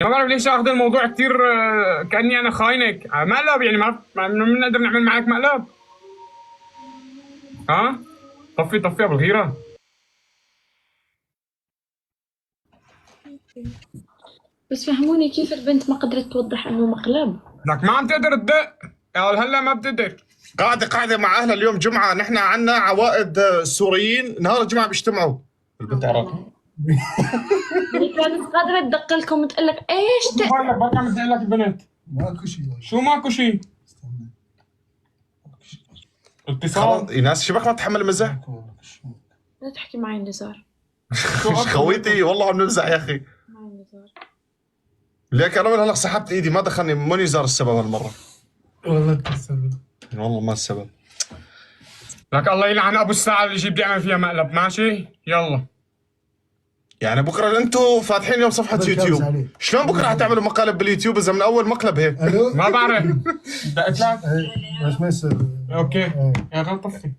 ما بعرف ليش اخذ الموضوع كثير كاني انا خاينك مقلب، يعني ما بنقدر نعمل معك مقلب. ها طفي ابو الغيره. بس فهموني كيف البنت ما قدرت توضح انه مقلب؟ لك ما عم تقدر تدق يا هلا ما بتقدر. قاعدة مع أهلها اليوم جمعة، نحن عنا عوائد سوريين نهار الجمعة بيجتمعوا. البنت عراقي. هي كانت قادرة تدق لكم وتقول لك ايش موبايلك بركي عم تدق لك البنت. ماكو شيء. شو ماكو شيء؟ استنى. اتصال. ناس شبك ما تتحمل المزح. لا تحكي معي النزار. خويتي والله عم نمزح يا أخي. معي النزار. ليك أنا من هلا سحبت إيدي، ما دخلني ماني زار السبب هالمرة. والله انت السبب. والله ما السبب. لك الله يلعن ابو الساعه اللي يجي بده يعمل فيها مقلب. ماشي يلا. يعني بكره انتم فاتحين اليوم صفحة يوتيوب، شلون بكره حتعملوا مقالب باليوتيوب اذا من اول مقلب هيك؟ الو. ما بعرف. دقت لك. بس ما يصير. اوكي يا غلط طفي.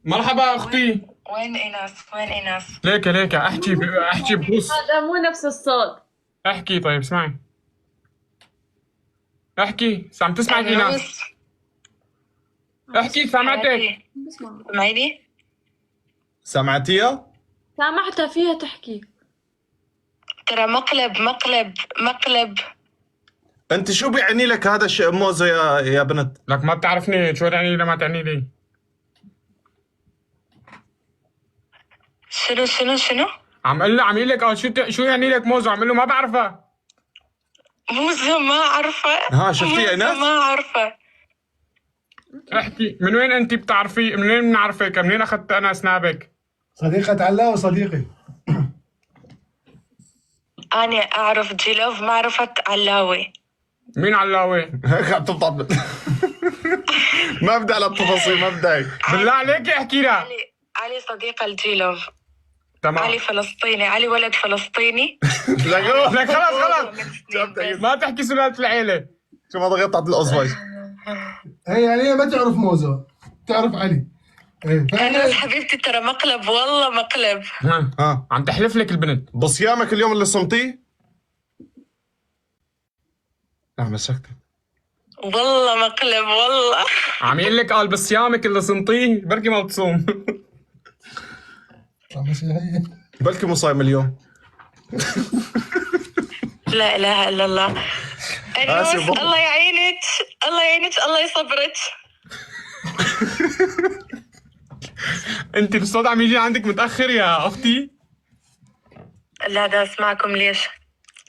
مرحبا اختي. وين ايناس؟ ليك احكي ببوس. هذا مو نفس الصوت. احكي طيب اسمعي. احكي عم تسمعك ايناس. احكي سامعتك. بسمع. سمعيني؟ سمعتيها؟ سامعتها فيها تحكي. ترى مقلب. انت شو بيعني لك هذا الشيء موزه يا بنت؟ لك ما بتعرفني شو تعني لي ما تعني لي. شنو؟ عم اقول لك شو يعني لك موزه، عم اقول له ما بعرفها. موزة ما عارفة. ها شفتي يا ايناس؟ ما عارفة. احكي من وين انت بتعرفي؟ من وين بنعرفك؟ منين اخذت انا سنابك؟ صديقة علاء وصديقي. أنا أعرف جيلوف معرفة علاوي. مين علاوي؟ هيك عم تبطل. ما بدي على التفاصيل، ما بدي. بالله عليك احكي لها. علي صديق الجيلوف. تمام. علي فلسطيني، علي ولد فلسطيني. لك خلاص ما تحكي سلالة العيلة. شو ما ضغطت على الاصبع. هي يعني هي ما تعرف موزة، تعرف علي. أنا حبيبتي ترى مقلب، والله مقلب. ها عم تحلف لك البنت. بصيامك اليوم اللي صمتيه؟ لا مسكت. والله مقلب والله. عم يقول لك قال بصيامك اللي صمتيه بركي ما بتصوم. بلكي مو صايم اليوم. لا إله إلا الله. آسف أنوس والله. الله يعينك الله يصبرك. انت الصوت عم يجي عندك متأخر يا اختي. لا دا اسمعكم ليش؟